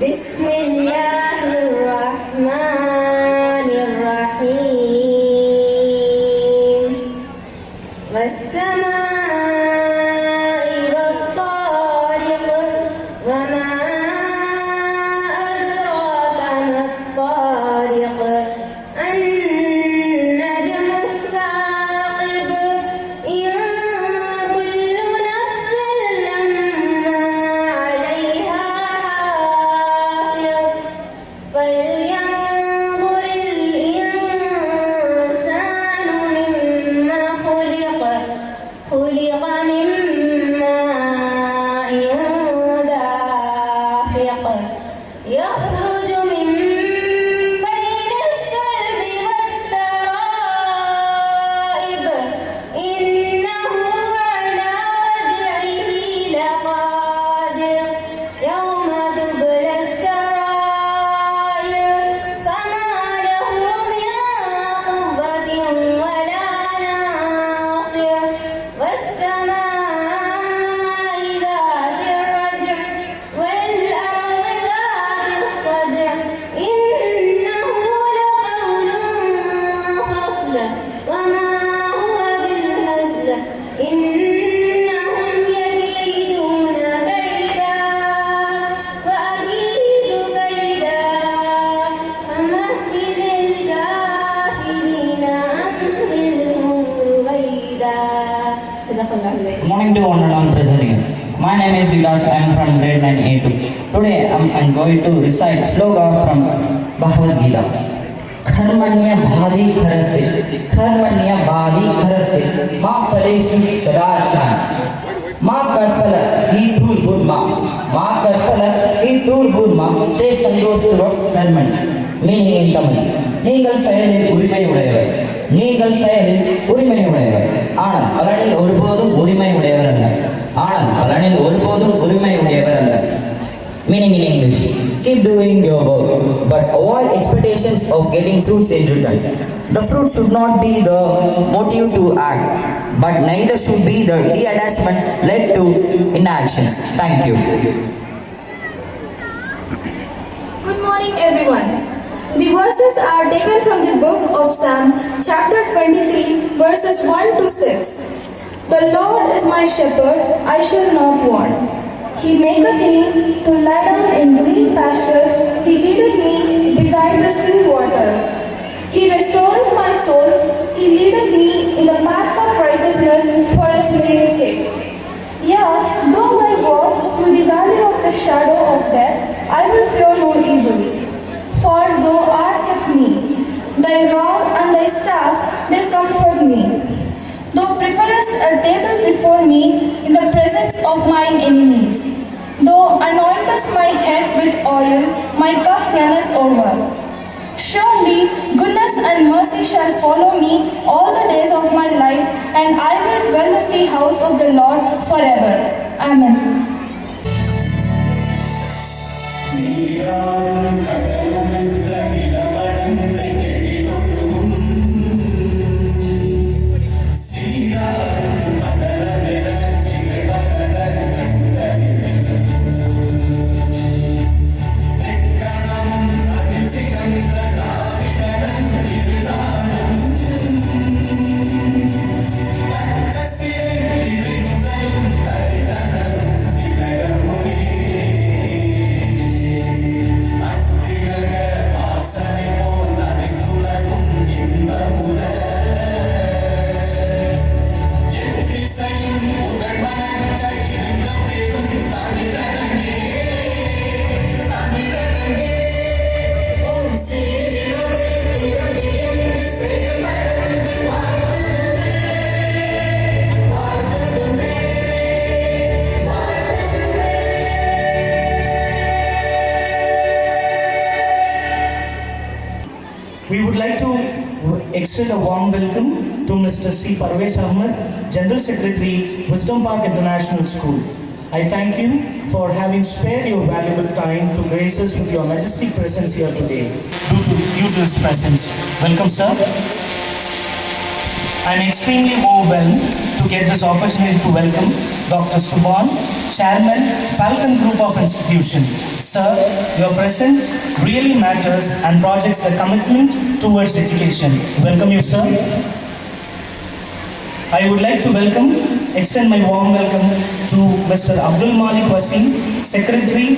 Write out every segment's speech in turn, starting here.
بسم الله الرحمن الرحيم والسماء والطارق وما أدراك ما الطارق النجم الثاقب إن كل نفس لما عليها حافظ فلينظر الإنسان مما خلق من ماء دافق يخرج من بين الصلب والترائب إنه على رجعه لقادر يوم تبلى السرائر فما له من قوة ولا ناصر والسماء ذات الرجع والأرض ذات الصدع إنه لقول فصل وما هو بالهزل إنهم يكيدون كيدا وأكيد كيدا فمهل الكافرين أمهلهم رويدا صدق الله العظيم. Good morning to one and all present here. My name is Vikas. I am from grade 9A2. Today I am going to recite sloka from Bhagavad Gita. Karmanya bhadi kharaste, karmanya bhadi kharaste, ma phalesu sadachan, ma karfala hitur burma, ma karfala hitur burma, te sangosturo karman. Meaning in Tamil, நீங்கள் செயலில் உரிமை உடையவர், நீங்கள் செயலில் உரிமை உடையவர், ஆனால் பலனில் ஒருபோதும் உரிமை உடையவர் அல்ல, ஆனால் பலனில் ஒருபோதும் உரிமை உடையவர் அல்ல. Meaning in English, keep doing your work, but avoid expectations of getting fruits in return. The fruit should not be the motive to act, but neither should be the detachment led to inactions. Thank you. Good morning, everyone. The verses are taken from the book of Psalm, chapter 23, verses 1 to 6. The Lord is my shepherd, I shall not want. He maketh me to lie down in green pastures, He leadeth me beside the still waters. He restoreth my soul, He leadeth me in the paths of righteousness for His name's sake. Yea, though I walk through the valley of the shadow of death, I will fear no evil. For thou art with me, thy rod and thy staff, they comfort me. Thou preparest a table before me in the presence of mine enemies. Thou anointest my head with oil, my cup runneth over. Surely goodness and mercy shall follow me all the days of my life, and I will dwell in the house of the Lord forever. Amen. We would like to extend a warm welcome to Mr. C. Parvez Ahmed, General Secretary, Wisdom Park International School. I thank you for having spared your valuable time to grace us with your majestic presence here today. Due to his presence. Welcome, sir. I am extremely overwhelmed to get this opportunity to welcome Dr. Subhan, Chairman, Falcon Group of Institution. Sir, your presence really matters and projects the commitment towards education. Welcome you, sir. I would like to extend my warm welcome to Mr. Abdul Malick Waseem, Secretary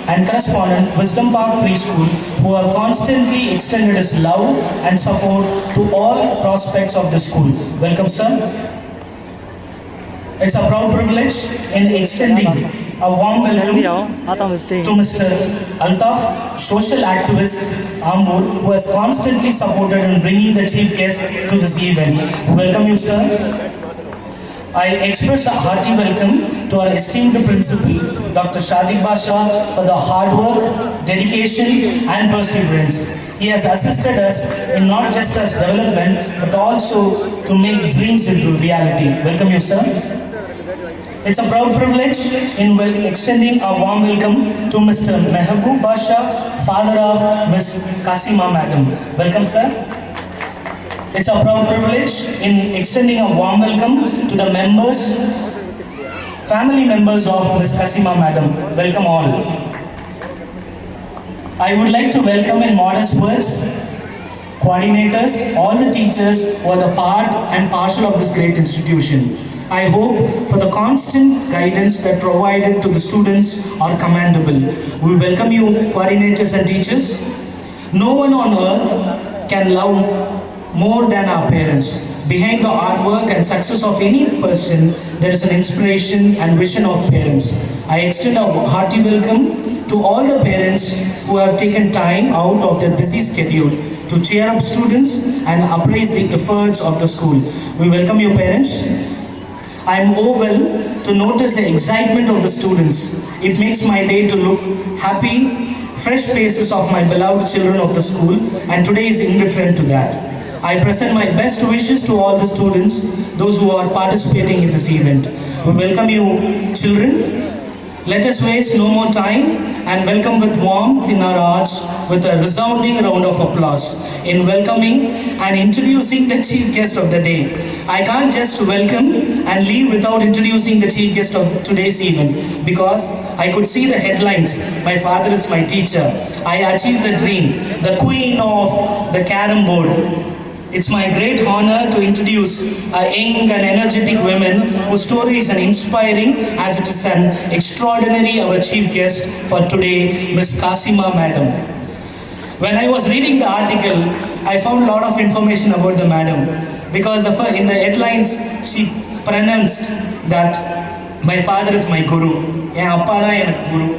and Correspondent, Wisdom Park Preschool, who have constantly extended his love and support to all prospects of the school. Welcome, sir. It's a proud privilege in extending a warm welcome to Mr. Altaf, social activist Ambur, who has constantly supported in bringing the chief guest to this event. Welcome you, sir. I express a hearty welcome to our esteemed principal, Dr. Shadiq Basha, for the hard work, dedication and perseverance. He has assisted us in not just as development, but also to make dreams into reality. Welcome you, sir. It's a proud privilege in extending a warm welcome to Mr. Mehboob Basha, father of Miss Khazima Madam. Welcome, sir. It's a proud privilege in extending a warm welcome to the family members of Miss Khazima Madam. Welcome all. I would like to welcome in modest words coordinators, all the teachers who are the part and parcel of this great institution. I hope for the constant guidance that provided to the students are commendable. We welcome you, coordinators and teachers. No one on earth can love more than our parents. Behind the hard work and success of any person, there is an inspiration and vision of parents. I extend a hearty welcome to all the parents who have taken time out of their busy schedule to cheer up students and appraise the efforts of the school. We welcome you, parents. I am overwhelmed to notice the excitement of the students. It makes my day to look happy, fresh faces of my beloved children of the school, and today is indifferent to that. I present my best wishes to all the students, those who are participating in this event. We welcome you, children. Let us waste no more time and welcome with warmth in our hearts with a resounding round of applause in welcoming and introducing the chief guest of the day. I can't just welcome and leave without introducing the chief guest of today's event because I could see the headlines. My father is my teacher. I achieved the dream, the queen of the Carrom board. It's my great honor to introduce a young and energetic woman whose story is an inspiring as it is an extraordinary our chief guest for today, Miss Khazima Madam. When I was reading the article, I found a lot of information about the madam because in the headlines she pronounced that my father is my guru.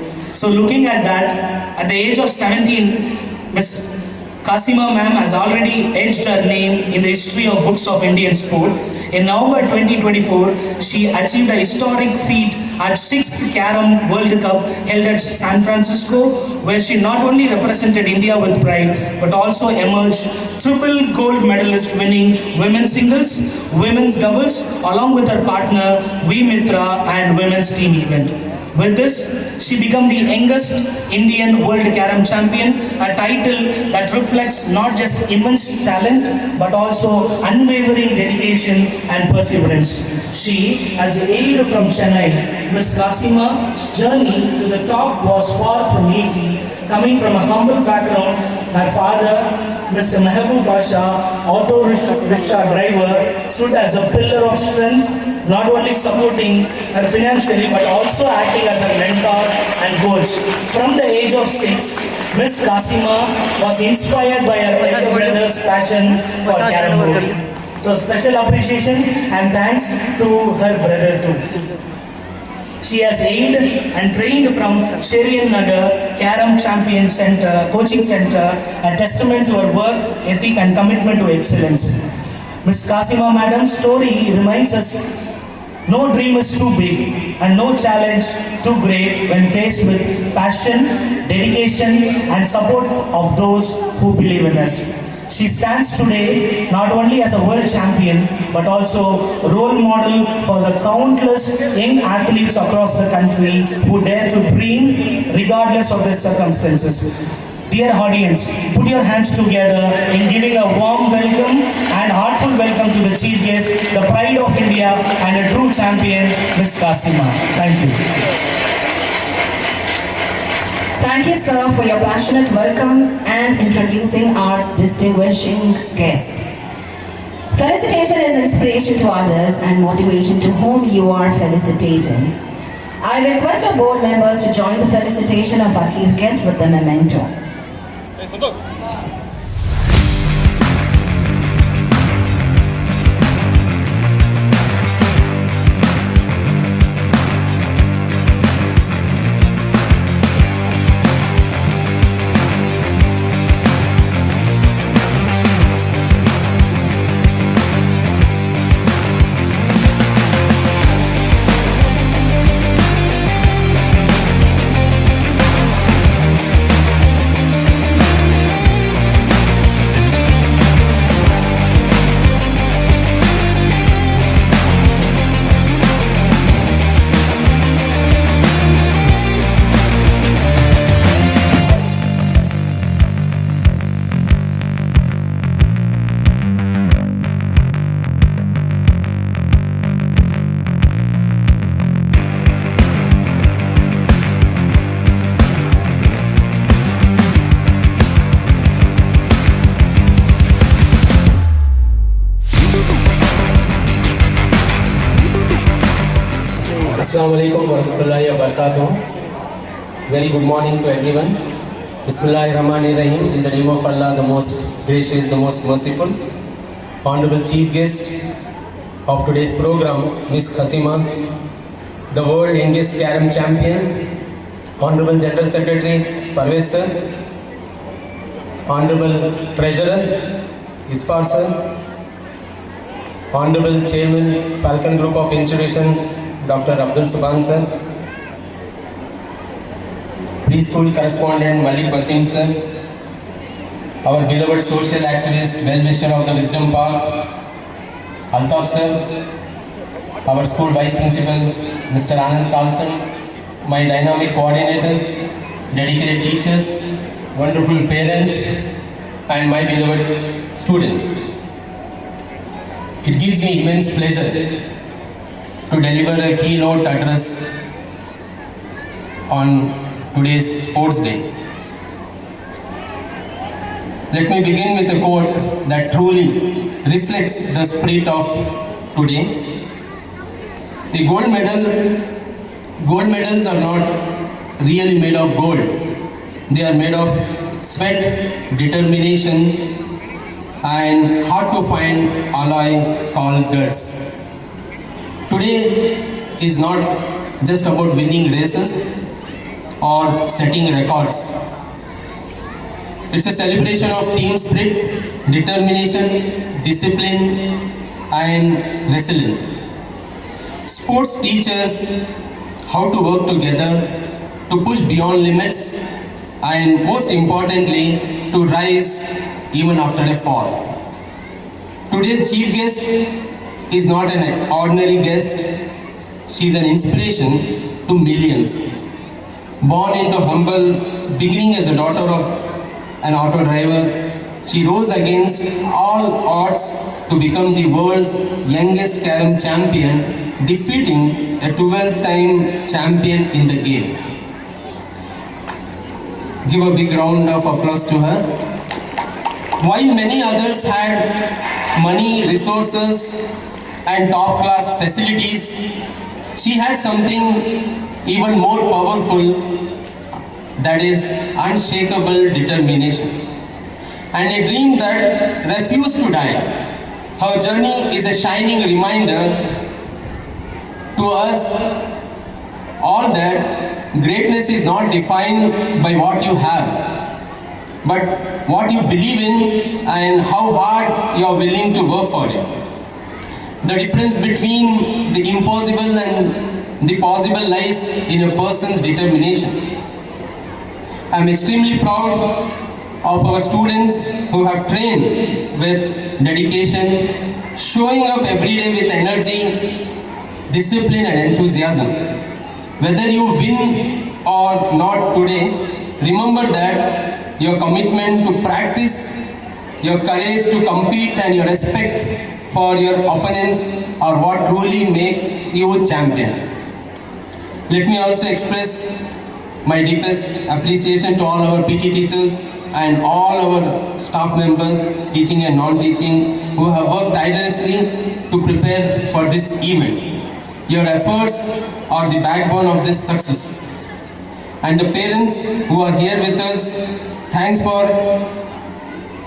So looking at that, at the age of 17, Miss Khazima ma'am has already edged her name in the history of books of Indian sport. In November 2024, she achieved a historic feat at 6th Carrom World Cup held at San Francisco, where she not only represented India with pride, but also emerged triple gold medalist winning women's singles, women's doubles, along with her partner V Mitra and women's team event. With this, she became the youngest Indian World Carrom Champion, a title that reflects not just immense talent, but also unwavering dedication and perseverance. She has hailed from Chennai. Miss Khazima's journey to the top was far from easy. Coming from a humble background, her father, Mr. Mehboob Basha, auto rickshaw driver, stood as a pillar of strength, not only supporting her financially but also acting as a mentor and coach. From the age of 6, Miss Khazima was inspired by her elder brother's passion for Carrom board. So special appreciation and thanks to her brother too. She has aided and trained from Cherian Nagar Carrom Champion Center, Coaching Center, a testament to her work, ethic and commitment to excellence. Miss Khazima Madam's story reminds us no dream is too big and no challenge too great when faced with passion, dedication and support of those who believe in us. She stands today not only as a world champion but also a role model for the countless young athletes across the country who dare to dream regardless of their circumstances. Dear audience, put your hands together in giving a warm welcome and heartful welcome to the chief guest, the pride of India and a true champion, Ms. Khazima. Thank you. Thank you, sir, for your passionate welcome and introducing our distinguishing guest. Felicitation is inspiration to others and motivation to whom you are felicitating. I request our board members to join the felicitation of our chief guest with the memento. Assalamu alaikum wa rahmatullahi wa barakatuh. Very good morning to everyone. Bismillahirrahmanirrahim. In the name of Allah, the most gracious, the most merciful. Honorable Chief Guest of today's program, Ms. Khazima, the world youngest Carrom champion, Honorable General Secretary Parvez sir, Honorable Treasurer Isfar sir, Honorable Chairman Falcon Group of Institution Dr. Abdul Subhan sir, Preschool Correspondent Malick Waseem sir, our beloved social activist, well-wisher of the Wisdom Park, Altaf sir, our school Vice Principal Mr. Anand Carlson, my dynamic coordinators, dedicated teachers, wonderful parents, and my beloved students. It gives me immense pleasure to deliver a keynote address on today's Sports Day. Let me begin with a quote that truly reflects the spirit of today. The gold medals are not really made of gold. They are made of sweat, determination, and hard to find alloy called guts. Today is not just about winning races or setting records. It's a celebration of team spirit, determination, discipline, and resilience. Sports teaches how to work together, to push beyond limits, and most importantly, to rise even after a fall. Today's chief guest is not an ordinary guest. She is an inspiration to millions. Born into humble beginning as the daughter of an auto driver, she rose against all odds to become the world's youngest Carrom champion, defeating a 12-time champion in the game. Give a big round of applause to her. While many others had money, resources, and top-class facilities, she had something even more powerful, that is unshakable determination, and a dream that refused to die. Her journey is a shining reminder to us all that greatness is not defined by what you have, but what you believe in and how hard you are willing to work for it. The difference between the impossible and the possible lies in a person's determination. I am extremely proud of our students who have trained with dedication, showing up every day with energy, discipline and enthusiasm. Whether you win or not today, remember that your commitment to practice, your courage to compete, and your respect for your opponents are what truly makes you champions. Let me also express my deepest appreciation to all our PT teachers and all our staff members, teaching and non-teaching, who have worked tirelessly to prepare for this event. Your efforts are the backbone of this success. And the parents who are here with us, thanks for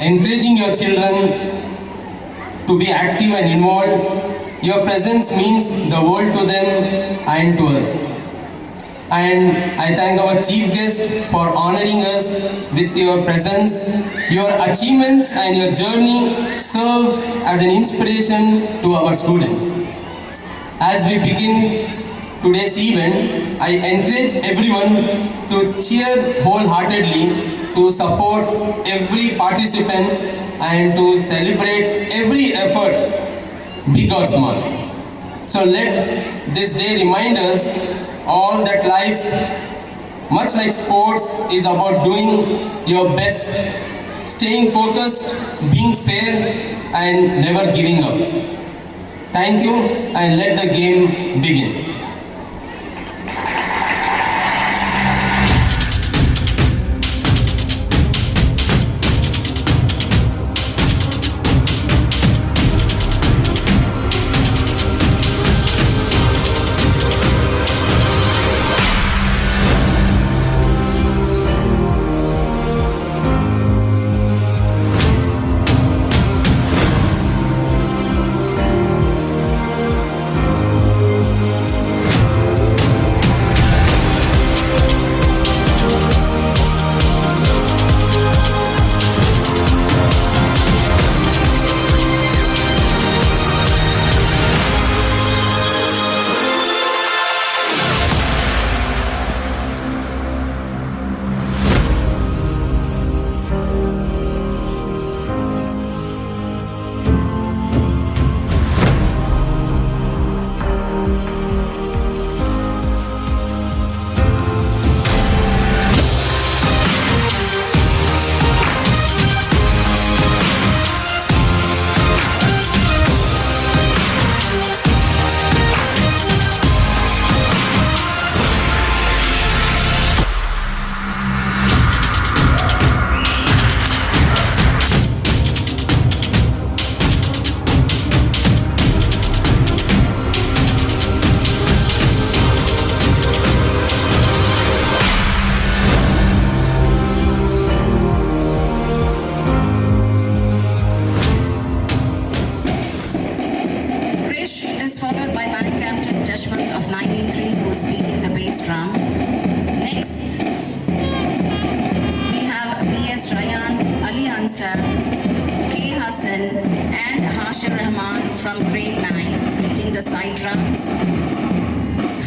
encouraging your children to be active and involved. Your presence means the world to them and to us. And I thank our chief guest for honoring us with your presence. Your achievements and your journey serves as an inspiration to our students. As we begin today's event, I encourage everyone to cheer wholeheartedly, to support every participant, and to celebrate every effort, big or small. So let this day remind us all that life, much like sports, is about doing your best, staying focused, being fair, and never giving up. Thank you, and let the game begin.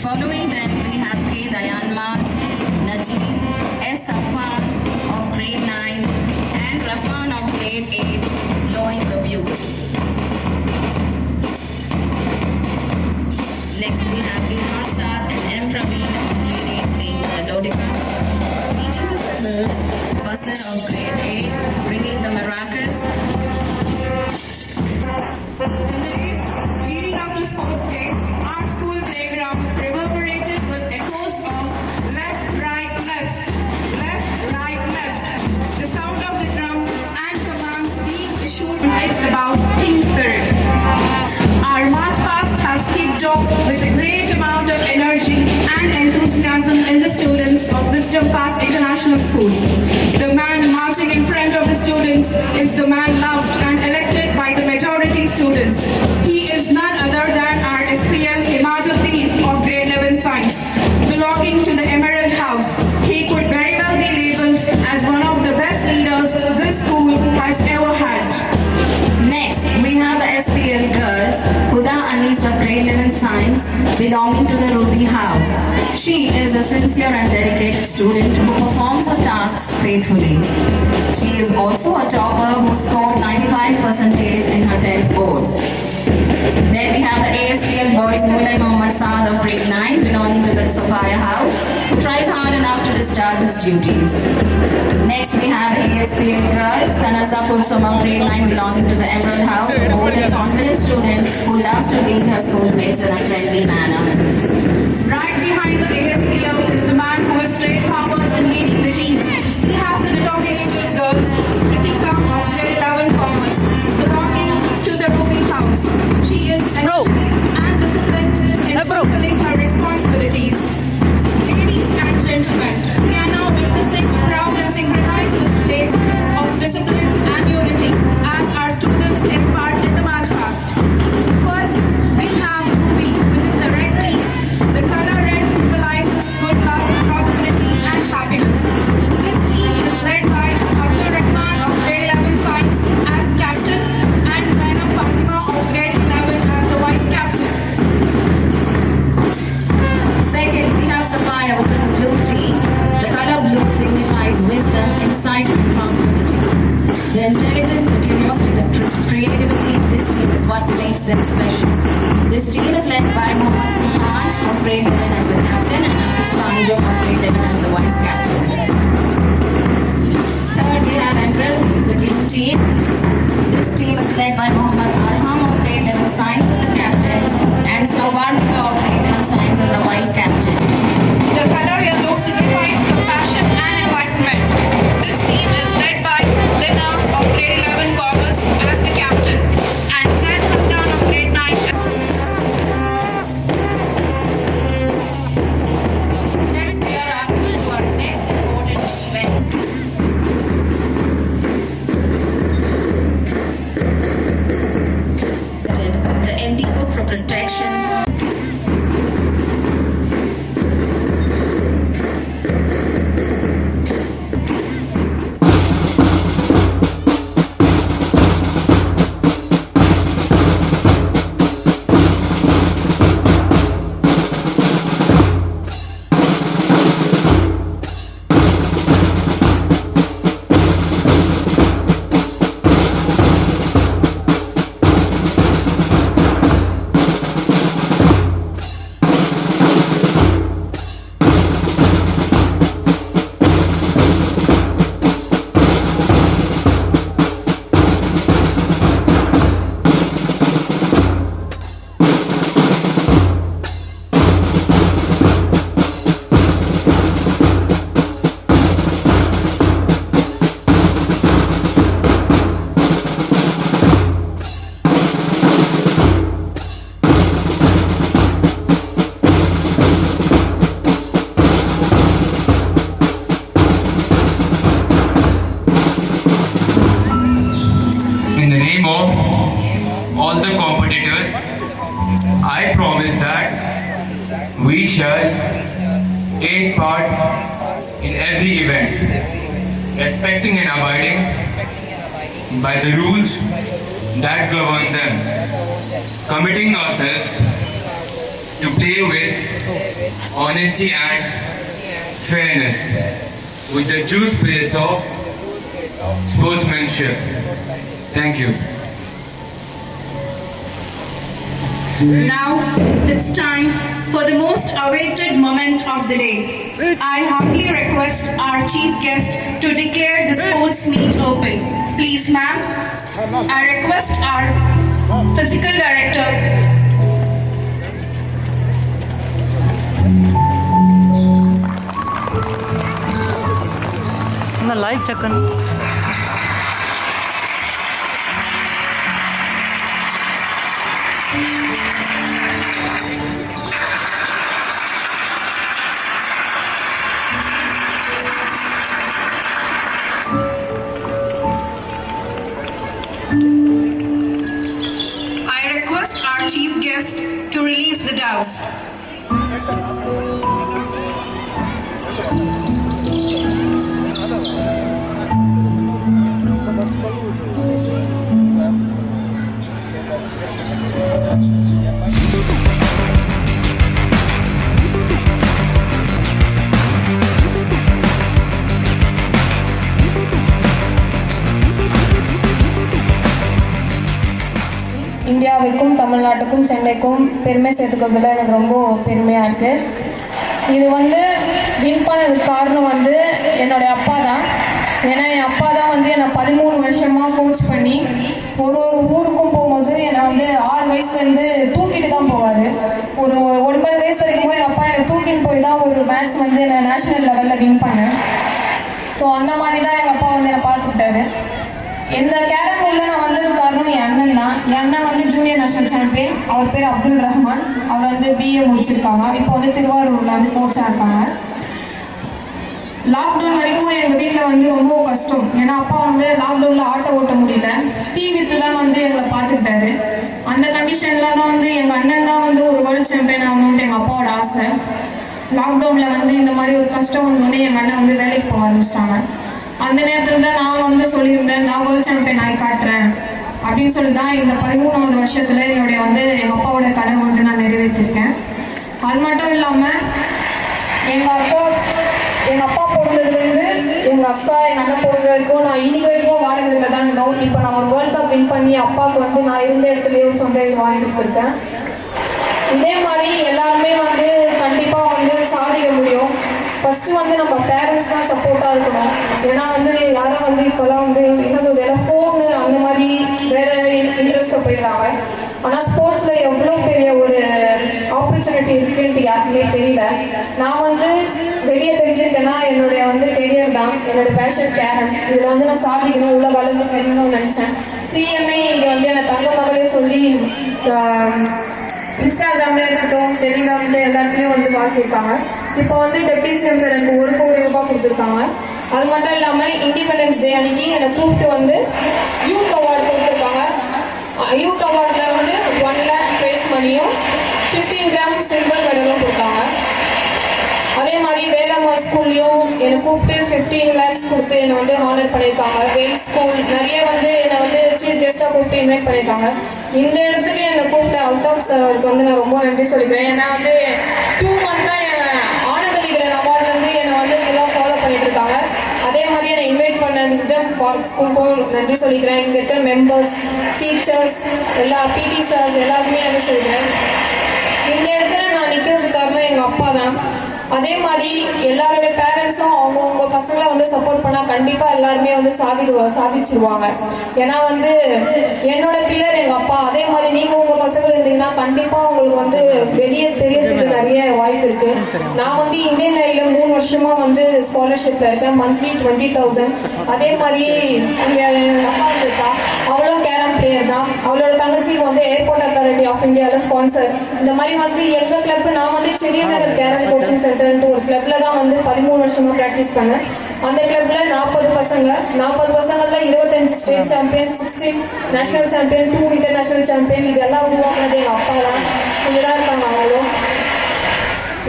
Following them, we have K. Dayanmaz, Najib, S. Subhan of grade 9 and Rafan of grade 8 blowing the bugle. Next we have Ilhan Saad and M. Praveen of grade 8 playing the melodica. Beating the cymbals, Basir of grade 8 bringing the maracas. In the days leading up to Sports Day, our school playground reverberated with echoes of left, right, left, left, right, left. The sound of the drum and commands being issued is about team spirit. Our march past has kicked off with a great amount of energy and enthusiasm in the students of Wisdom Park International School. The man marching in front of the students is the man loved and elected by the majority students. He is none other than our SPL Imaduddin of grade 11 Science, belonging to the Emerald House. He could very well be labeled as one of the best leaders this school has ever had. Next, we have the SPL girls, Huda Anis of grade 11 Science, belonging to the Ruby House. She is a sincere and dedicated student who performs her tasks faithfully. She is also a topper who scored 95% in her 10th boards. Then we have the ASPL boys Mulay Mohammad Saad of grade 9 belonging to the Sophia House, who tries hard enough to discharge his duties. Next we have ASPL girls Tanaza Kulsum of grade 9 belonging to the Emerald House, a bold and confident student who loves to lead her schoolmates in a friendly manner. Right behind the ASPL is the man who is straightforward in leading the teams. He has the determination girls, Ritika of grade 11 Commerce, belonging to the Ruby House. She is energetic and disciplined in fulfilling her responsibilities. Ladies and gentlemen, we are now witnessing a proud and synchronized display of discipline and unity as our students take part in the march past. First, we have Ruby, which is the red team. The color red symbolizes good luck, prosperity, and happiness. This team is led by Abdul of grade 11 Science as captain and Khazima of grade 11 as the vice captain. Second, we have Sapphire, which is the blue team. The color blue signifies wisdom, insight, and tranquility. The intelligence, the curiosity, the creativity in this team is what makes them special. This team is led by Mohammad Subhan of grade 11 as the captain and Afif Kanjo of grade 11 as the vice captain. Third, we have April, which is the green team. This team is led by Mohammad Arham of grade 11 science as the captain and Savarnika of grade 11 science as the vice captain. The color yellow signifies compassion and enlightenment. This team is led by Lina of grade 11 Commerce as the captain and Zaid Hamdan of grade 9. Next, we are Abdul to our next important event. The MD book for protection. all the competitors, I promise that we shall take part in every event, respecting and abiding by the rules that govern them, committing ourselves to play with honesty and fairness, with the true spirit of sportsmanship. Thank you. Now it's time for the most awaited moment of the day. I humbly request our chief guest to declare the sports meet open. Please, ma'am. I request our physical director. live check I request our chief guest to release the doves. இந்தியாவுக்கும் தமிழ்நாட்டுக்கும் சென்னைக்கும் பெருமை சேர்த்துக்கிறதுல எனக்கு ரொம்ப பெருமையாக இருக்குது. இது வந்து வின் பண்ணதுக்கு காரணம் வந்து என்னுடைய அப்பா தான். ஏன்னா என் அப்பா தான் வந்து என்னை 13 வருஷமாக கோச் பண்ணி ஒரு ஊருக்கும் போகும்போது என்னை வந்து 6 வயசுலேருந்து தூக்கிட்டு தான் போவார். ஒரு 9 வயசு வரைக்கும் எங்கள் அப்பா என்னை தூக்கின்னு போய் தான் ஒரு மேட்ச் வந்து என்னை நேஷ்னல் லெவலில் வின் பண்ணேன். ஸோ அந்த மாதிரி தான் எங்கள் அப்பா வந்து என்னை பார்த்துக்கிட்டாரு. இந்த கேரம் போர்டில் நான் வந்ததுக்கு காரணம் என் அண்ணன் தான். என் அண்ணன் வந்து ஜூனியர் நேஷனல் சாம்பியன். அவர் பேர் அப்துல் ரஹ்மான். அவர் வந்து பிஏ முடிச்சிருக்காங்க. இப்போ வந்து திருவாரூரில் வந்து கோச்சாக இருக்காங்க. லாக்டவுன் வரைக்கும் எங்கள் வீட்டில் வந்து ரொம்ப கஷ்டம். ஏன்னா அப்பா வந்து லாக்டவுனில் ஆட்டோ ஓட்ட முடியல, டிவித்தில் தான் வந்து எங்களை பார்த்துக்கிட்டாரு. அந்த கண்டிஷனில் தான் வந்து எங்கள் அண்ணன் தான் வந்து ஒரு வேர்ல்டு சாம்பியன் ஆகணுன்ட்டு எங்கள் அப்பாவோட ஆசை. லாக்டவுனில் வந்து இந்த மாதிரி ஒரு கஷ்டம் வந்தோடனே எங்கள் அண்ணன் வந்து வேலைக்கு போக ஆரம்பிச்சிட்டாங்க. அந்த நேரத்தில் தான் நான் வந்து சொல்லியிருந்தேன், நான் வேர்ல்டு சாம்பியன் ஆகி காட்டுறேன் அப்படின்னு சொல்லி தான் இந்த 13வது வருஷத்தில் என்னுடைய வந்து எங்கள் அப்பாவோட கனவு வந்து நான் நிறைவேற்றிருக்கேன். அது மட்டும் இல்லாமல் எங்கள் அப்பா பிறந்ததுலேருந்து எங்கள் அக்கா எங்கள் அண்ணன் பிறந்த வரைக்கும் நான் இன்னைக்கு வரைக்கும் வாடகையில் தான் இருந்தோம். இப்போ நான் ஒரு வேர்ல்ட் கப் வின் பண்ணி அப்பாவுக்கு வந்து நான் இருந்த இடத்துலேயே ஒரு சொந்த வீடு வாங்கி கொடுத்துருக்கேன். இதே மாதிரி எல்லாருமே வந்து கண்டிப்பாக வந்து சாதிக்க முடியும். ஃபஸ்ட்டு வந்து நம்ம பேரண்ட்ஸ் தான் சப்போர்ட்டாக இருக்கணும். ஏன்னா வந்து யாரும் வந்து இப்போல்லாம் வந்து என்ன சொல்றது, எல்லாம் ஃபோனு அந்த மாதிரி வேறு இன்ட்ரெஸ்ட்டாக போயிடுறாங்க. ஆனால் ஸ்போர்ட்ஸில் எவ்வளோ பெரிய ஒரு ஆப்பர்ச்சுனிட்டி இருக்குன்ட்டு யாருக்குமே தெரியல. நான் வந்து வெளியே தெரிஞ்சிருக்கேன்னா என்னுடைய வந்து கெரியர் தான், என்னோட பேஷன் கேரம். இதில் வந்து நான் சாதிக்கணும், உலக அளவுக்கு தெரியணும்னு நினச்சேன். சிஎம்ஏ இங்கே வந்து என்னை தங்க மகளே சொல்லி இன்ஸ்டாகிராமில் இருக்கட்டும், டெலிகிராமில் எல்லாத்துலேயும் வந்து வாழ்த்திருக்காங்க. இப்போ வந்து டெப்டி சிஎம் சார் எனக்கு 1 கோடி ரூபாய் கொடுத்துருக்காங்க. அது மட்டும் இல்லாமல் இண்டிபெண்டன்ஸ் டே அன்னைக்கு என்னை கூப்பிட்டு வந்து யூத் அவார்டு கொடுத்துருக்காங்க. யூத் அவார்டில் வந்து 1 lakh ப்ரைஸ் மணியும் 15 கிராம் சில்வர் மெடலும் கொடுத்தாங்க. அதே மாதிரி வேளாண்மை ஸ்கூல்லையும் என்னை கூப்பிட்டு 15 lakhs கொடுத்து என்னை வந்து ஹானர் பண்ணியிருக்காங்க. வேல் ஸ்கூல் நிறைய வந்து என்னை வந்து சீஃப் கெஸ்ட்டாக கூப்பிட்டு இன்வைட் பண்ணியிருக்காங்க. இந்த இடத்துக்கு என்னை கூப்பிட்ட அல்தாப் சார் அவருக்கு வந்து நான் ரொம்ப நன்றி சொல்லிக்கிறேன். ஏன்னா வந்து 2 months ஆனந்த விகடன் அவார்டு வந்து என்னை வந்து ஃபுல்லாக ஃபாலோ பண்ணிட்டு இருக்காங்க. அதே மாதிரி என்னை இன்வைட் பண்ண விஸ்டம் பார்க் ஸ்கூலுக்கும் நன்றி சொல்லிக்கிறேன். இங்கே இருக்கிற மெம்பர்ஸ், டீச்சர்ஸ், எல்லா பிடி சார்ஸ் எல்லாருமே நன்றி சொல்லிக்கிறேன். இந்த இடத்துல நான் நிற்கிறதுக்கு காரணம் எங்கள் அப்பா தான். அதே மாதிரி எல்லாருடைய பேரண்ட்ஸும் அவங்கவுங்க பசங்களை வந்து சப்போர்ட் பண்ணால் கண்டிப்பாக எல்லாருமே வந்து சாதிச்சிருவாங்க. ஏன்னா வந்து என்னோட பில்லர் எங்கள் அப்பா. அதே மாதிரி நீங்கள் உங்கள் பசங்கள் இருந்தீங்கன்னா கண்டிப்பாக உங்களுக்கு வந்து வெளியே தெரியறதுக்கு நிறைய வாய்ப்பு இருக்குது. நான் வந்து இந்தியன் ரயிலில் 3 வருஷமாக வந்து ஸ்காலர்ஷிப்பில் இருக்கேன். மந்த்லி 20,000. அதே மாதிரி இங்கே எங்கள் அப்பா இருக்கா, அவளும் கேரம் பிளேயர் தான். அவளோட தங்கச்சிக்கு வந்து ஏர்போர்ட் அத்தாரிட்டி ஆஃப் இந்தியாவில் ஸ்பான்சர். இந்த மாதிரி வந்து எங்கள் கிளப் நான் வந்து செரியநகர் கேரம் கோச்சிங் சென்டர்ன்ட்டு ஒரு கிளப்பில் தான் வந்து 13 வருஷமாக ப்ராக்டிஸ் பண்ணேன். அந்த கிளப்பில் 40 பசங்க, 40 பசங்களில் 25 state champion, 16 national champion, 2 international champion. இதெல்லாம் உருவாக்குனது எங்கள் அப்பா தான். இங்கதான் இருக்காங்க அவங்களும்.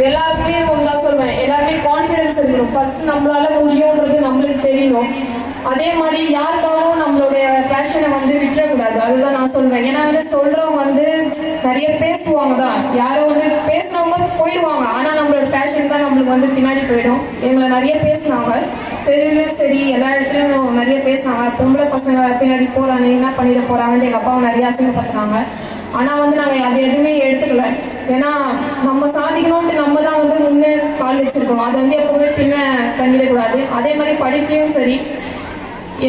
எல்லாருக்குமே தான் சொல்வேன், எல்லாருமே கான்ஃபிடென்ஸ் இருக்கணும். ஃபர்ஸ்ட் நம்மளால முடியும்ன்றது நம்மளுக்கு தெரியணும். அதே மாதிரி யாருக்காகவும் நம்மளுடைய பேஷனை வந்து விட்டுறக்கூடாது. அதுதான் நான் சொல்வேன். ஏன்னா வந்து சொல்றவங்க வந்து நிறைய பேசுவாங்க தான், யாரோ வந்து பேசுறவங்க போயிடுவாங்க. ஆனால் நம்மளோட பேஷன் தான் நம்மளுக்கு வந்து பின்னாடி போயிடும். எங்களை நிறைய பேசினாங்க, தெருவிலையும் சரி எல்லா இடத்துலையும் நிறைய பேசினாங்க. பொம்பளை பசங்க பின்னாடி போகிறாங்க, என்ன பண்ணிட போகிறாங்கன்னு எங்கள் அப்பாவை நிறைய அசிங்கப்படுத்துனாங்க. ஆனால் வந்து நாங்கள் அது எதுவுமே எடுத்துக்கல. ஏன்னா நம்ம சாதிக்கணும்ன்ட்டு நம்ம தான் வந்து முன்னே கால் வச்சுருக்கோம். அது வந்து எப்போவுமே பின்ன தங்கிடக்கூடாது. அதே மாதிரி படிப்புலையும் சரி,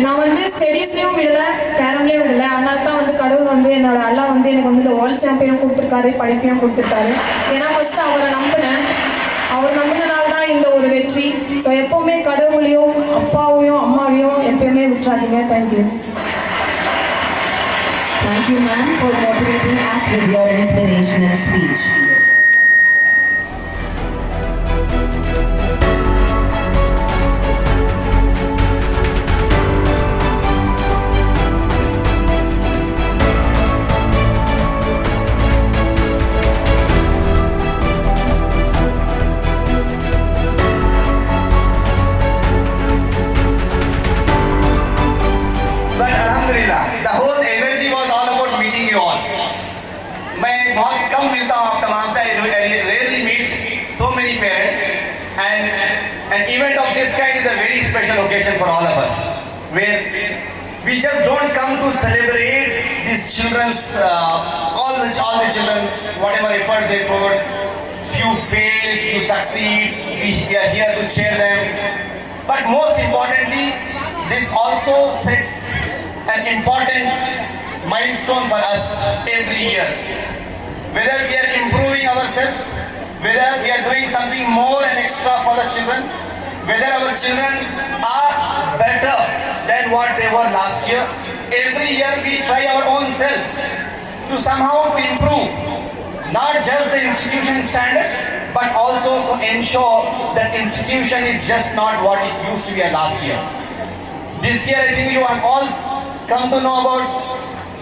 நான் வந்து ஸ்டடீஸ்லேயும் விடலை, கேரம்லேயும் விடலை. அதனால தான் வந்து கடவுள் வந்து என்னோட அல்லா வந்து எனக்கு வந்து இந்த வேர்ல்டு சாம்பியனும் கொடுத்துருக்காரு, படிப்பையும் கொடுத்துருக்காரு. ஏன்னா ஃபஸ்ட்டு அவரை நம்பினேன், அவர் நம்பினதால தான் இந்த ஒரு வெற்றி. ஸோ எப்போவுமே கடவுளையும் அப்பாவையும் அம்மாவையும் எப்பயுமே விட்டுறாதீங்க. Thank you. Thank you, ma'am, for motivating us with your inspirational speech. But alhamdulillah, the whole energy was all about meeting you all. मैं बहुत कम मिलता हूँ आप तमाम से. I rarely meet so many parents, and an event of this kind is a very special occasion for all of us, where We just don't come to celebrate these children's, all the children, whatever effort they put. Few fail, few succeed. We are here to cheer them. But most importantly, this also sets an important milestone for us every year. Whether we are improving ourselves, whether we are doing something more and extra for the children, whether our children are better than what they were last year. Every year we try our own self to somehow to improve not just the institution standard, but also to ensure that institution is just not what it used to be last year. This year I think you have all come to know about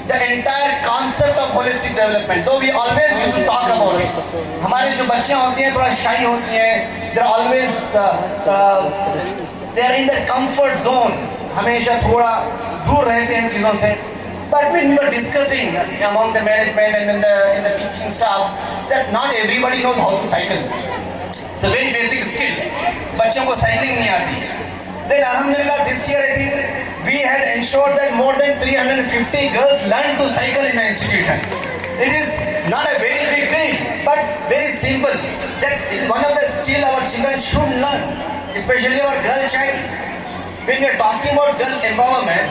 the entire concept of holistic development. Though we always used to talk about it. हमारे जो बच्चियाँ होती हैं थोड़ा shy होती हैं. They're always they are in their comfort zone. हमेशा थोड़ा दूर रहते हैं चीजों से. But when we were discussing among the management and in the teaching staff that not everybody knows how to cycle. It's a very basic skill. बच्चों को cycling नहीं आती. Then Alhamdulillah this year I think we had ensured that more than 350 girls learn to cycle in the institution. It is not a very big thing, but very simple. That is one of the skills our children should learn, especially our girl child. When we are talking about girl empowerment,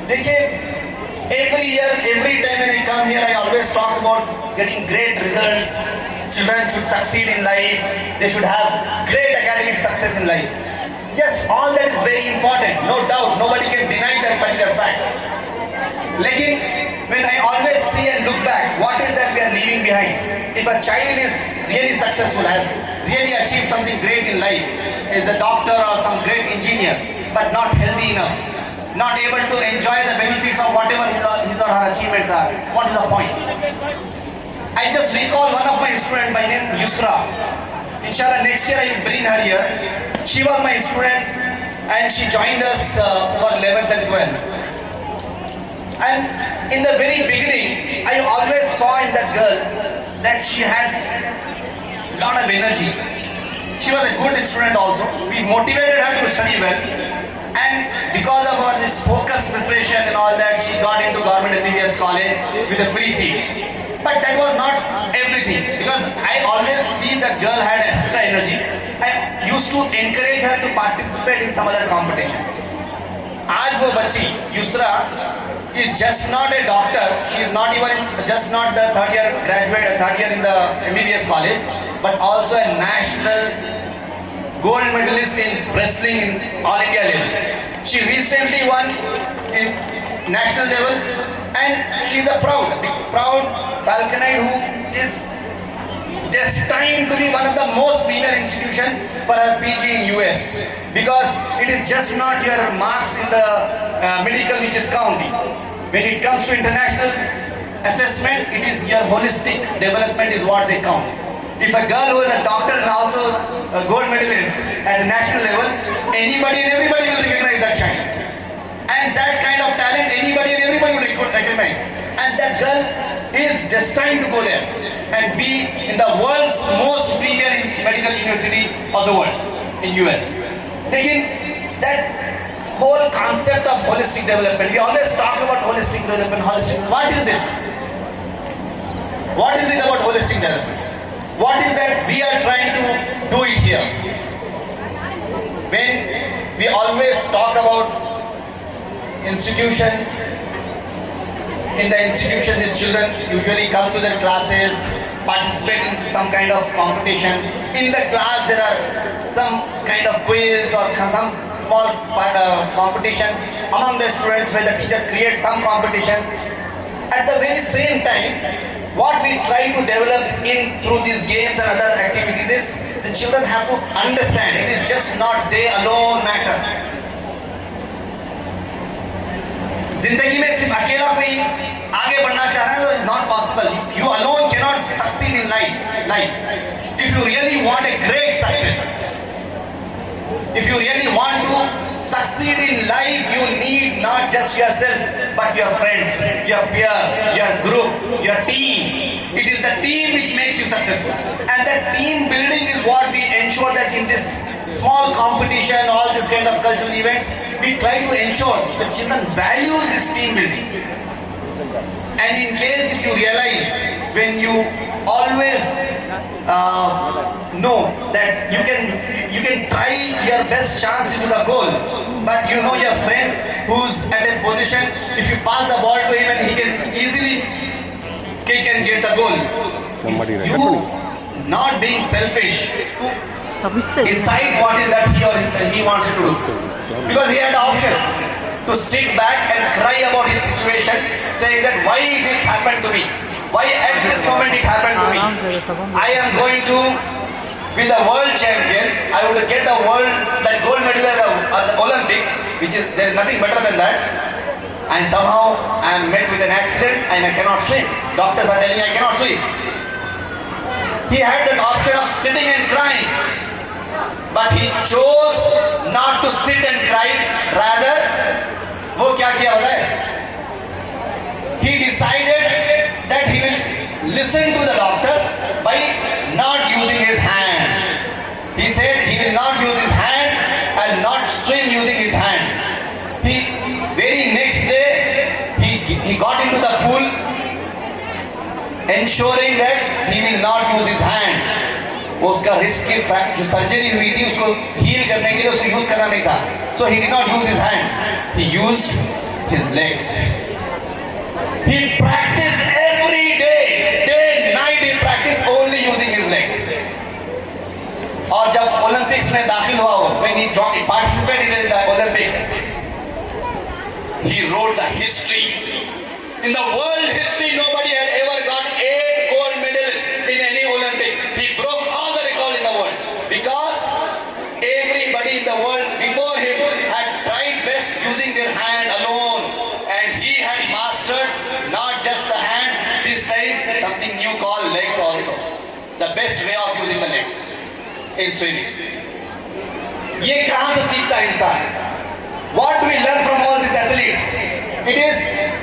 every year, every time when I come here, I always talk about getting great results. Children should succeed in life. They should have great academic success in life. Yes, all that is very important, no doubt. Nobody can deny that particular fact. Lekin, when I always see and look back, what is that we are leaving behind? If a child is really successful, has really achieved something great in life, is a doctor or some great engineer, but not healthy enough, not able to enjoy the benefits of whatever his or her achievements are, what is the point? I just recall one of my students by name Yusra. Inshallah, next year I will bring her here. She was my student and she joined us for 11th and 12th. And in the very beginning, I always saw in that girl that she had a lot of energy. She was a good student also. We motivated her to study well. And because of her this focused preparation and all that, she got into government MBBS college with a free seat. But that was not everything, because I always see that girl had extra energy. I used to encourage her to participate in some other competition. Aaj wo bachi, Yusra, is just not a doctor. She is not even just not the third year graduate, third year in the MBBS college, but also a national gold medalist in wrestling in All India level. She recently won in national level, and she's a proud Falconite who is destined to be one of the most premier institutions for her PG in US, because it is just not your marks in the medical which is counting. When it comes to international assessment, it is your holistic development is what they count. If a girl who is a doctor and also a gold medalist at the national level, anybody and everybody will recognize that child. And that kind of talent, anybody and everybody will recognize. And that girl is destined to go there and be in the world's most premier medical university of the world in US. Again, that whole concept of holistic development, we always talk about holistic development, what is this? What is it about holistic development? What is that we are trying to do it here? When we always talk about institution, in the institution these children usually come to their classes, participate in some kind of competition. In the class there are some kind of quiz or some small competition among the students where the teacher creates some competition. At the very same time, what we try to develop in through these games and other activities is the children have to understand it is just not they alone matter. जिंदगी में सिर्फ अकेला कोई आगे बढ़ना चाह रहा है तो it's not possible. You alone cannot succeed in life. If you really want a great success, if you really want to succeed in life, you need not just yourself, but your friends, your peer, your group, your team. It is the team which makes you successful. And that team building is what we ensure that in this small competition, all this kind of cultural events, we try to ensure the children value this team building. And in case if you realize, when you always know that you can try your best chance into the goal, but you know your friend who's at a position, if you pass the ball to him and he can easily kick and get the goal. You not being selfish, decide what is that he wants to do. Because he had the option to sit back and cry about his situation, saying that why this happened to me? Why at this moment it happened to me? I am going to be the world champion. I would get the gold medal at the Olympic, which is, there is nothing better than that. And somehow I am met with an accident and I cannot swim. Doctors are telling me I cannot swim. He had the option of sitting and crying, but he chose not to sit and cry. Rather, वो क्या किया बोला है? He decided that he will listen to the doctors by not using his hand. He said he will not use his hand and not swim using his hand. Very next day he got into the pool, ensuring that he will not use his hand. उसका risk की जो surgery हुई थी उसको heal करने के लिए उसको यूज करना नहीं था. So he did not use his hand. He used his legs. He practiced every day, night he practiced only using his leg. और जब ओलंपिक्स में दाखिल हुआ हो, when he participated in the Olympics, he wrote the history. In the world history, nobody had ever got 8 gold medals in any Olympic. He broke all the records in the world because everybody in the world before him had tried best using their hand alone, and he had mastered not just the hand, this time something new called legs also. The best way of using the legs in swimming. ये कहाँ से सीखता है इंसान? What do we learn from all these athletes? It is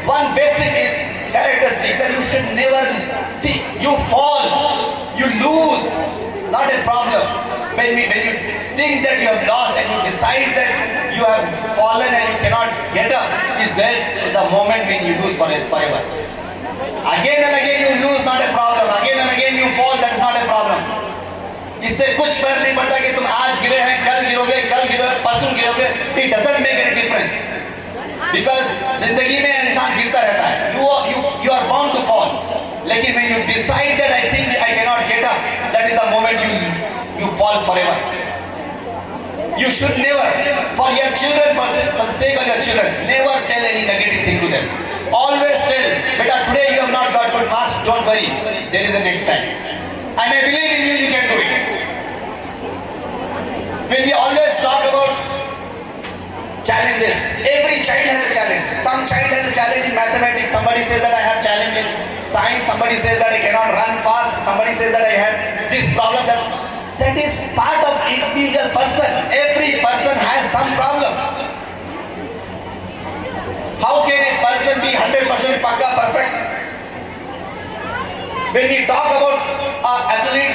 one basic characteristic that you should never see. You fall, you lose, not a problem. When you think that you have lost and you decide that you have fallen and you cannot get up, is that the moment when you lose forever. Again and again you lose, not a problem. Again and again you fall, that is not a problem. इससे कुछ फर्क नहीं पड़ता कि तुम आज गिरे हैं, कल गिरोगे, परसों गिरोगे. It doesn't make any difference. Because जिंदगी में इंसान गिरता रहता है. You are bound to fall. लेकिन when you decide that I think I cannot get up, that is the moment you fall forever. You should never, for your children, for the sake of your children, never tell any negative thing to them. Always tell, beta, today you have not got good marks, don't worry, there is a next time. And I believe in you, you can do it. When we always talk about challenges, every child has a challenge. Some child has a challenge in mathematics, somebody says that I have challenge in science, somebody says that I cannot run fast, somebody says that I have this problem, that is part of individual person. Every person has some problem. How can a person be 100% pakka perfect? When we talk about athlete,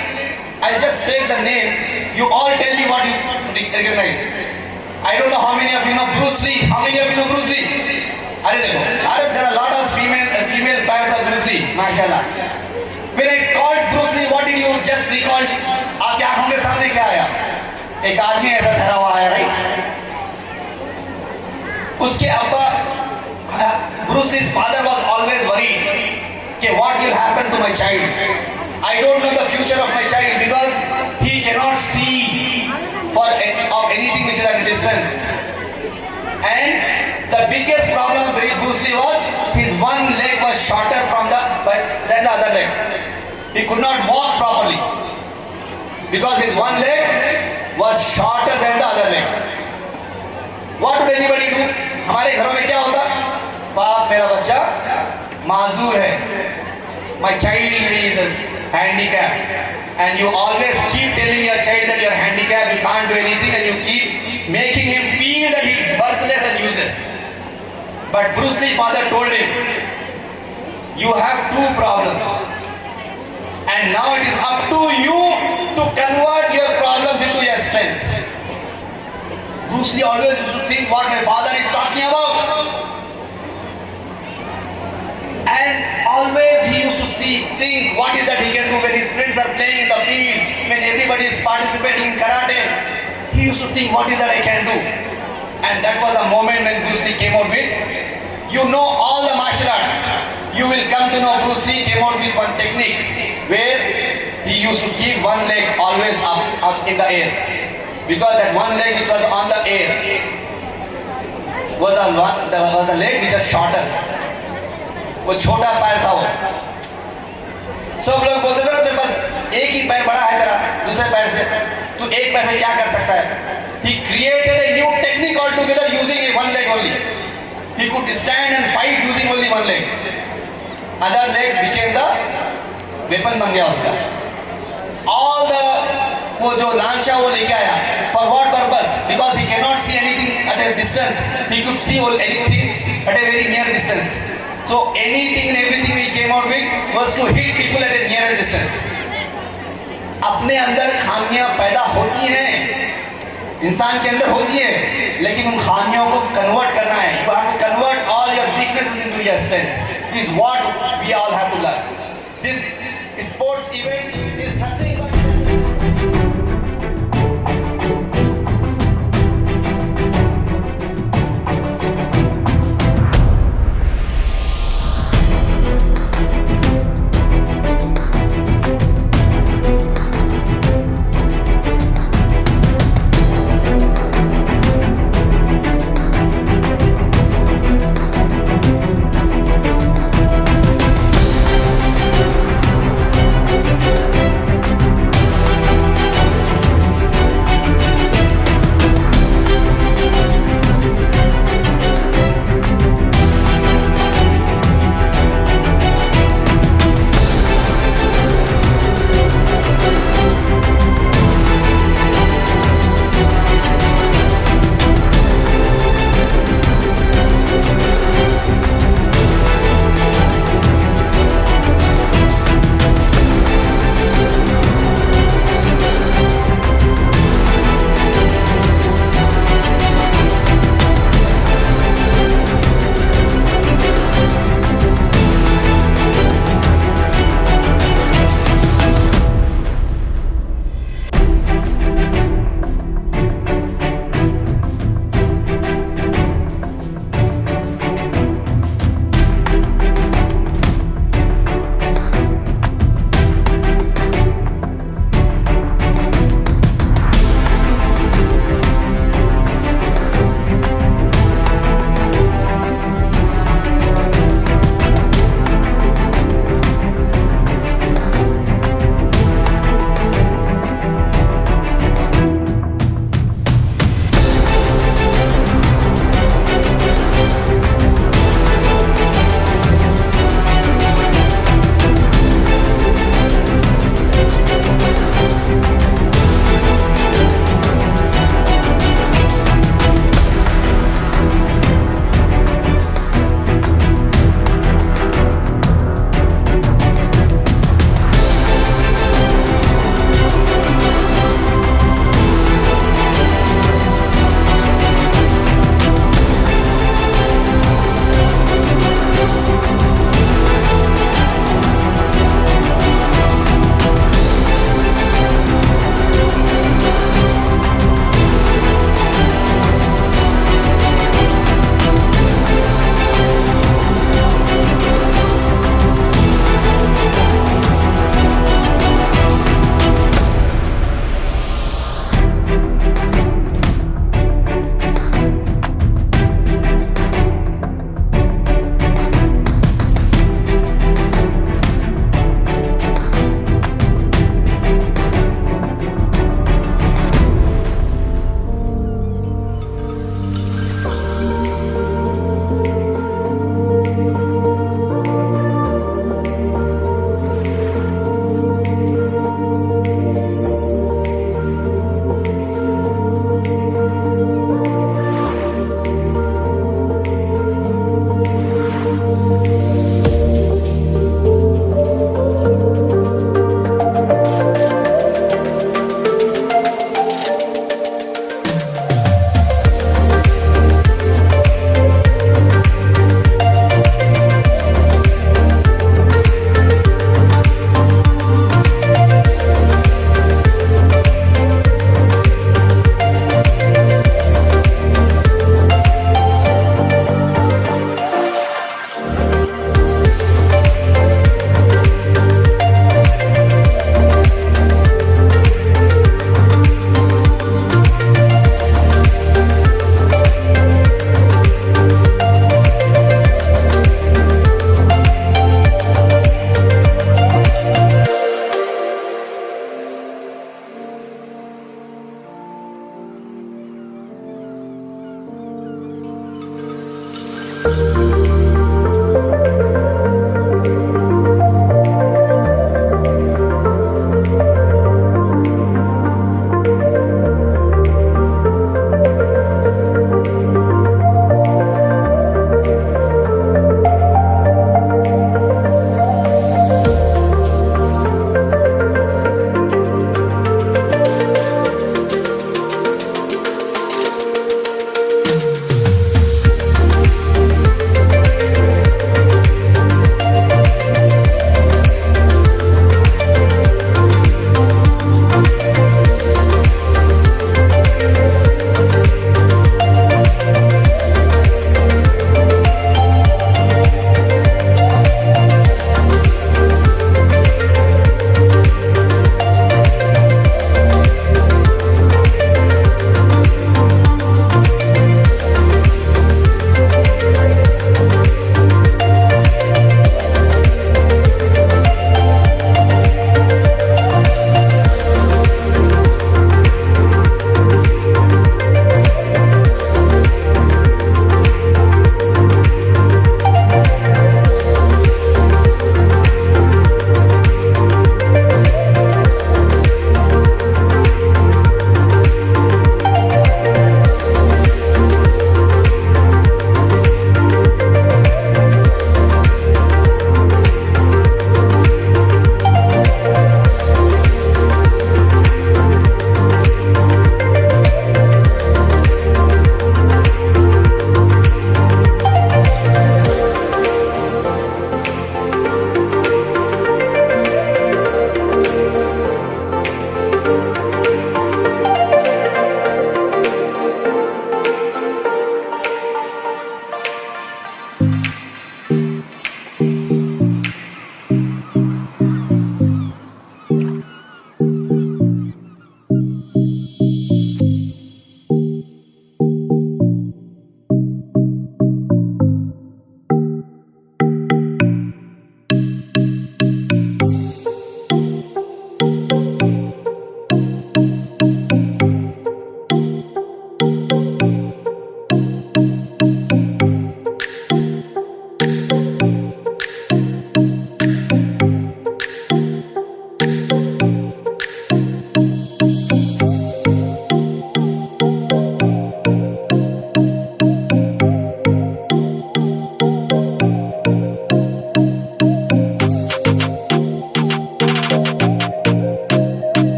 I'll just take the name. You all tell me what you recognize. I don't know how many of you know Bruce Lee. How many of you know Bruce Lee? There are a lot of female fans of Bruce Lee. MashaAllah. When I called Bruce Lee, what did you just recall? आपके आंखों के सामने क्या आया? एक आदमी ऐसा खड़ा हुआ है, right? उसके अब्बा, Bruce Lee's father was always worried कि what will happen to my child? I don't know the future of my child because he cannot see of anything which is at a distance. And the biggest problem with Bruce Lee was his one leg was shorter than the other leg. He could not walk properly because his one leg was shorter than the other leg. What would anybody do? हमारे घरों में क्या होता? बाप मेरा बच्चा माजूर है. My child is handicapped, and you always keep telling your child that you are handicapped, you can't do anything, and you keep making him feel that he is worthless and useless. But Bruce Lee's father told him, you have 2 problems, and now it is up to you to convert your problems into your strength. Bruce Lee always used to think what my father is talking about. And always he used to think what is that he can do when his friends are playing in the field, when everybody is participating in karate. He used to think what is that I can do. And that was the moment when Bruce Lee came out with, you know all the martial arts. You will come to know Bruce Lee came out with one technique where he used to keep one leg always up in the air. Because that one leg which was on the air was the leg which was shorter. वो छोटा पैर था वो. सब लोग बोलते थे तेरे पास एक ही पैर बड़ा है तेरा दूसरे पैर से, तू एक पैर से क्या कर सकता है. He created a new technique altogether using a one leg only. He could stand and fight using only one leg. Other leg became the weapon बन गया उसका. All the वो जो लांचा वो लेके आया. For what purpose? Because he cannot see anything at a distance. He could see all anything at a very near distance. So anything and everything we came out with was to hit people at a nearer distance. अपने अंदर खामियां पैदा होती हैं, इंसान के अंदर होती है, लेकिन उन खामियों को कन्वर्ट करना है. You have to convert all your weaknesses into your strength. Is what we all have to learn. This sports event is nothing but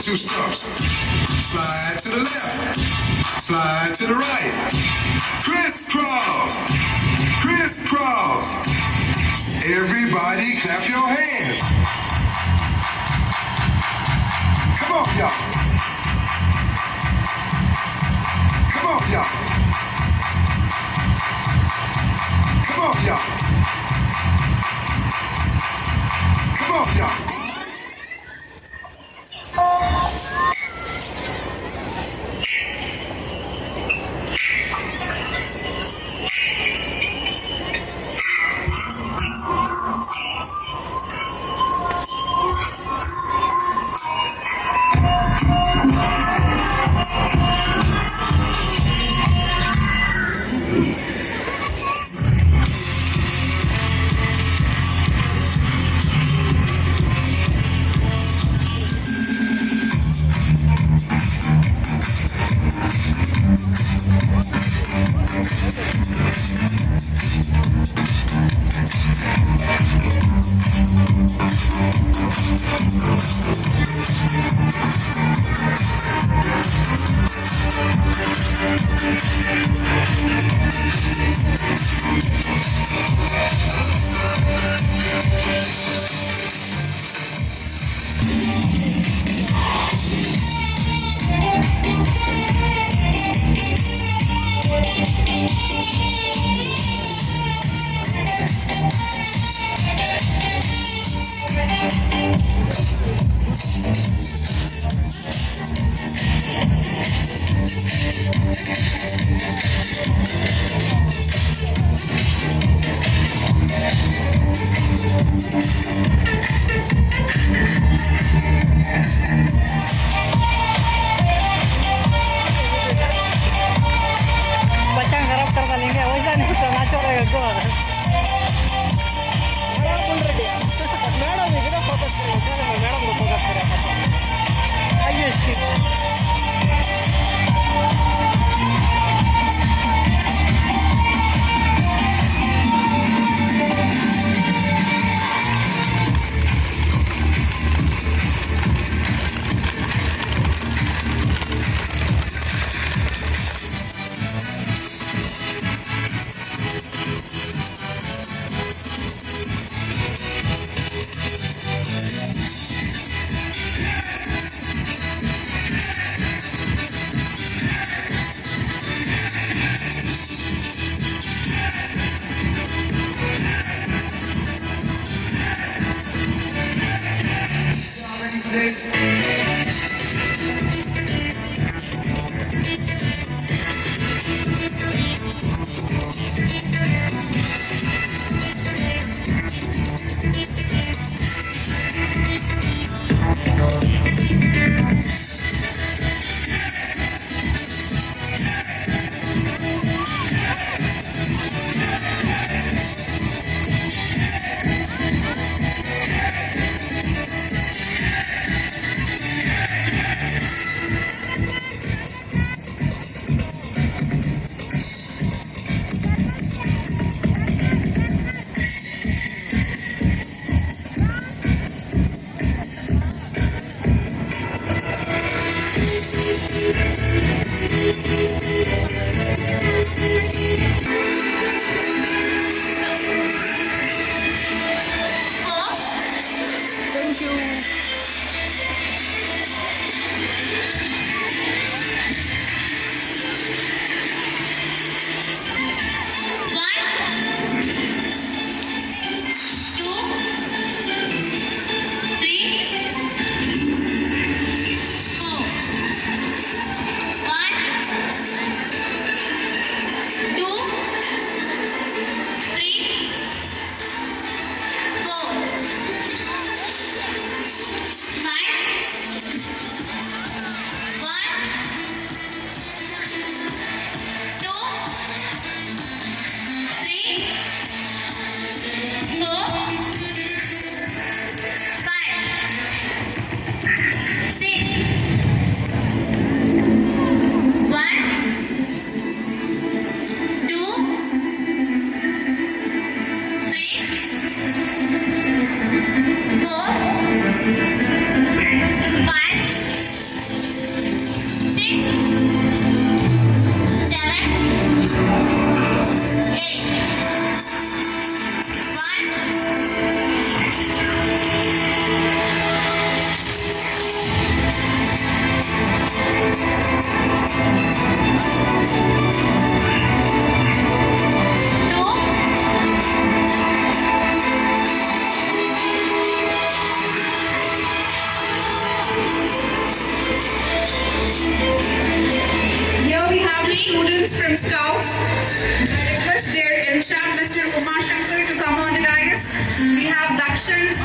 two stumps. Slide to the left, slide to the right. Crisscross, crisscross. Everybody clap your hands. Come on, y'all. Come on, y'all. Come on, y'all. बच्चा खराब करवा लेंगे वैसा नहीं समाचार रहेगा madam इधर focus करो मैडम को फोकस करें आइए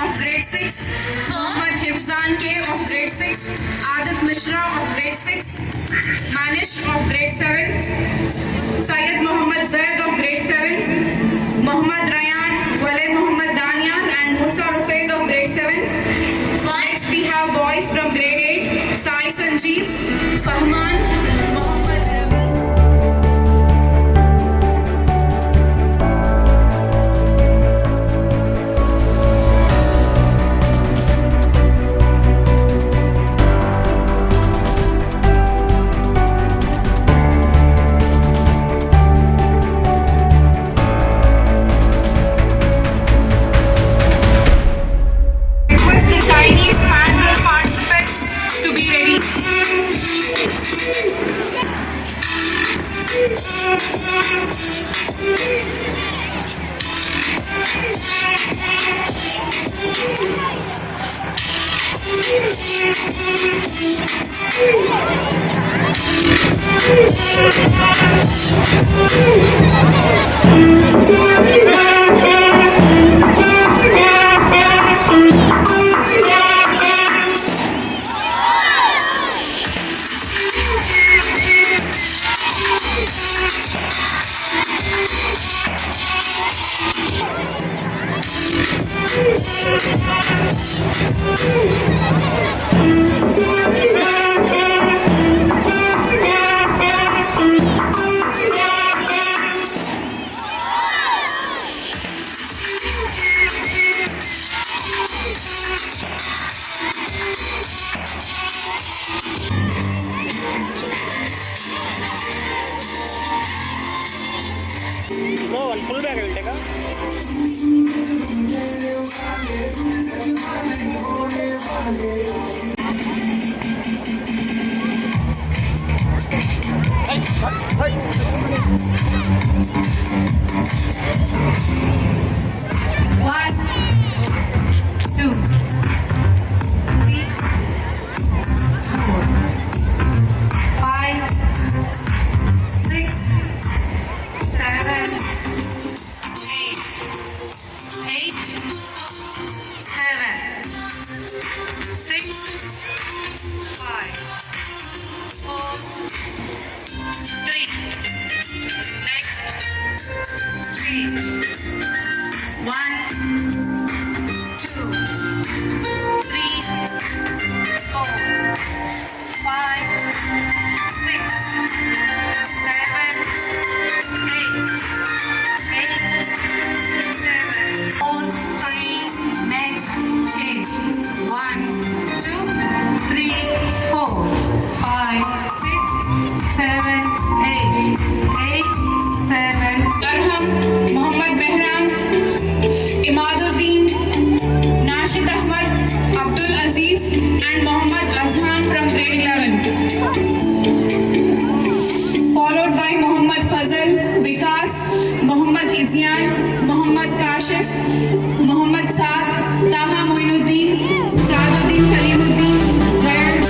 of grade 6, Mohammad Hifzan K of grade 6, Adit Mishra of grade 6, Manish of grade 7, Syed Mohammad Zaid of grade 7, Mohammad Rayan, Walid Mohammad Daniel and Musa Rufaid of grade 7. Next we have boys from grade 8, Sai Sanjeev, Fahman, Mohammad Ravi. Bro ಒಂದು full bag ಹೇಳ್ಟೇಕಾ One, two, three, four, 5, 6, 7, 8, 7, 6, 5, 4, 3. Next, change. 1, 2, 3, 4, 5, 6, 7, 8, 4, 3. Next, change. 1, 2, 3, 4, 5, 6, 7, 8, 7. Carrom, Mohammad Behram, Imaduddin, Nashid Ahmad, Abdul Aziz, and Mohammad Azhan from grade 11. Followed by Mohammad Fazal, Vikas, Mohammad Isyan, Mohammad Kashif, Mohammad Saad, Taha Moinuddin, Saaduddin Salimuddin, Zaid.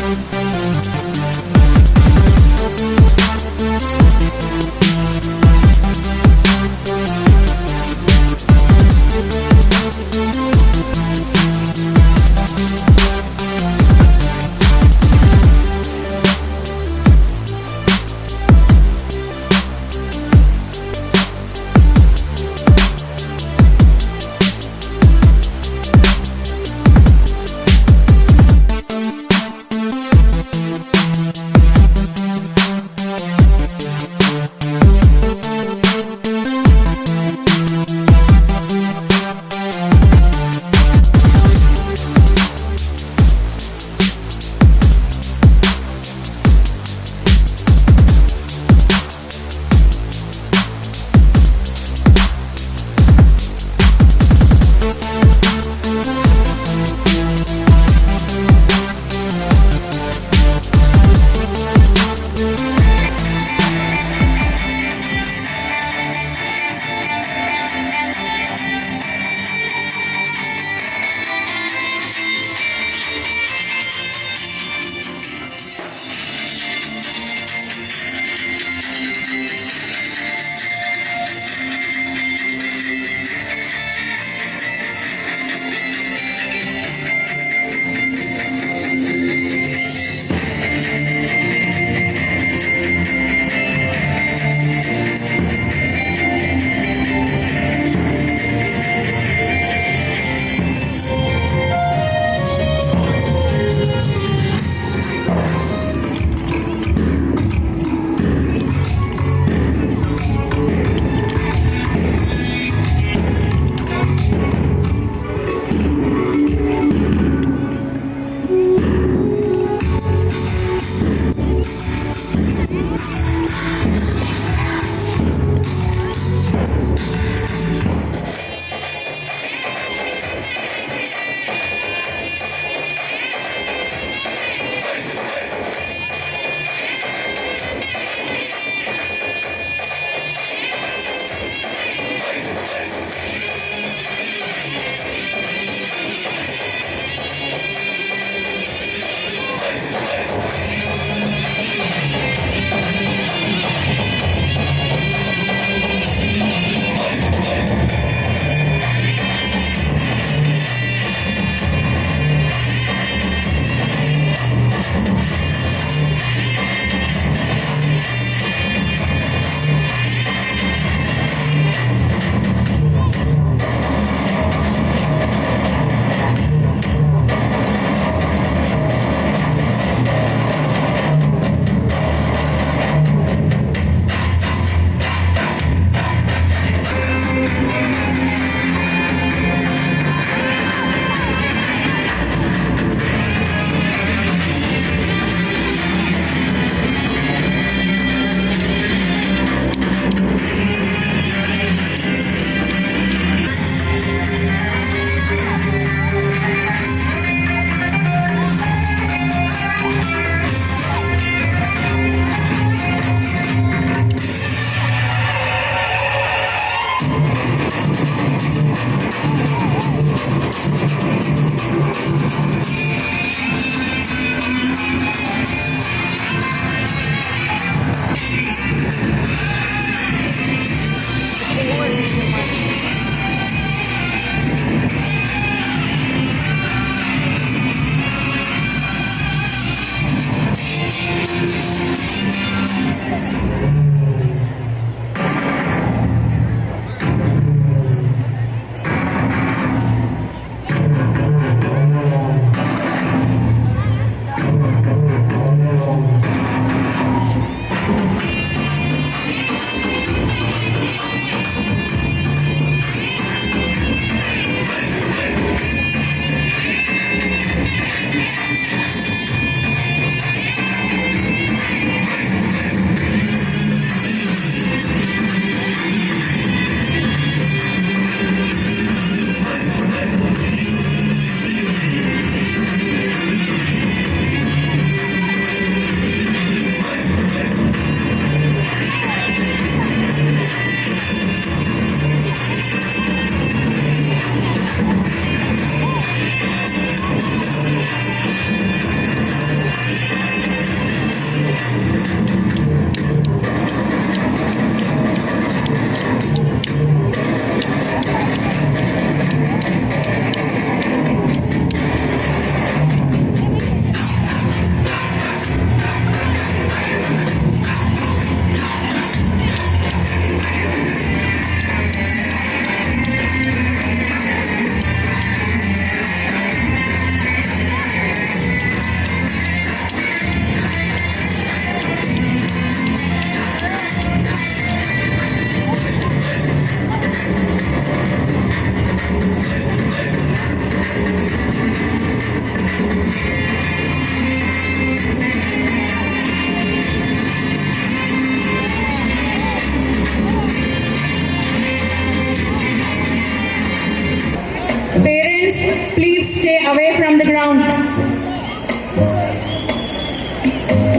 please stay away from the ground.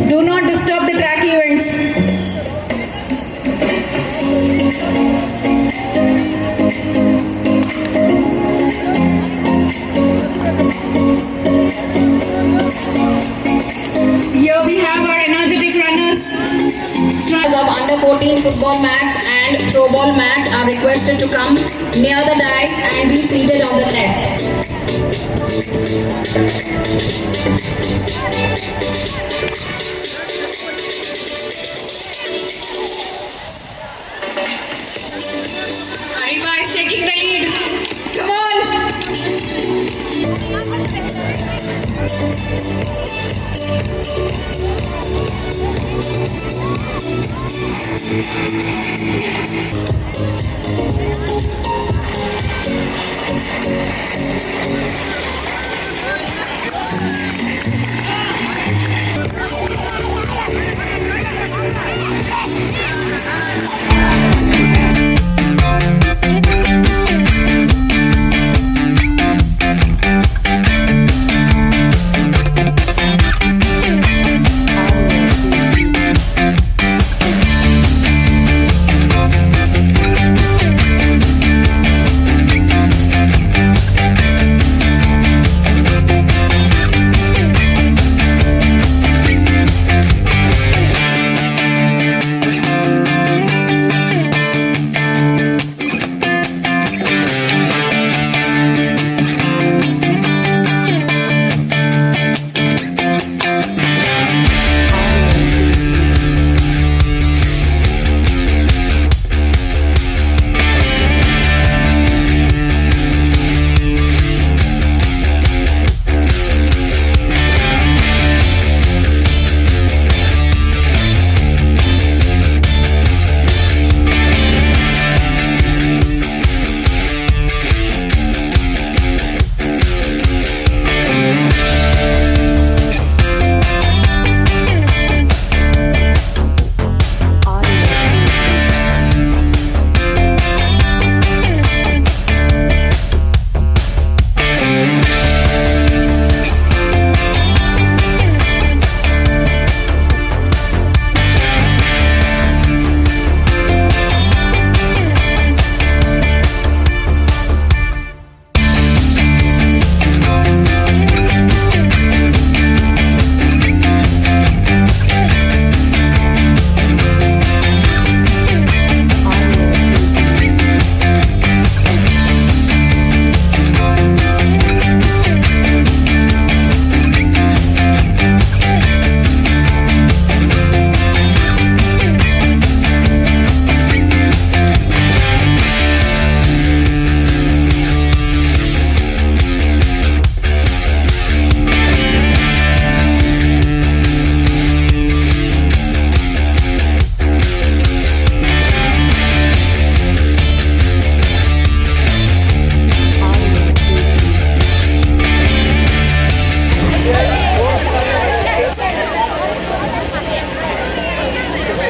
Do not disturb the track events. Here we have our energetic runners. Of under 14 football match and throwball match are requested to come near the dais and be seated on the left. Ariba is taking the lead. Come on.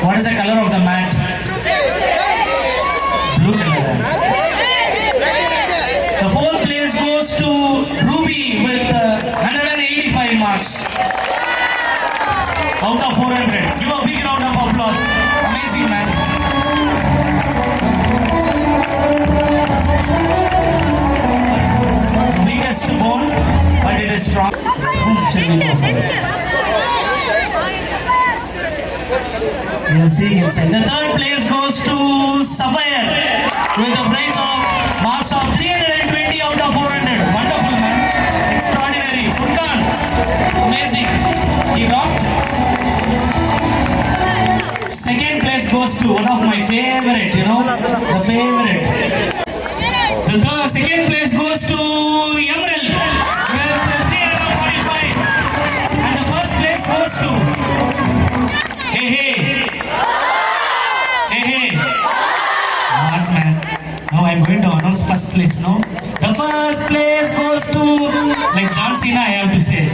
What is the color of the mat? Blue color. The fourth place goes to Ruby with 185 marks out of 400. Give a big round of applause. Amazing, man. Weakest bone, but it is strong. Shall we go for it? We are seeing inside. The third place goes to Sapphire with a prize of marks of 320 out of 400. Wonderful, man. Extraordinary. Furkan. Amazing. He rocked. Second place goes to one of my favorite, the favorite. The second place goes to Emerald with 345. And the first place goes to Hey. What, man? Now I'm going to announce first place, no? The first place goes to, like John Cena, I have to say.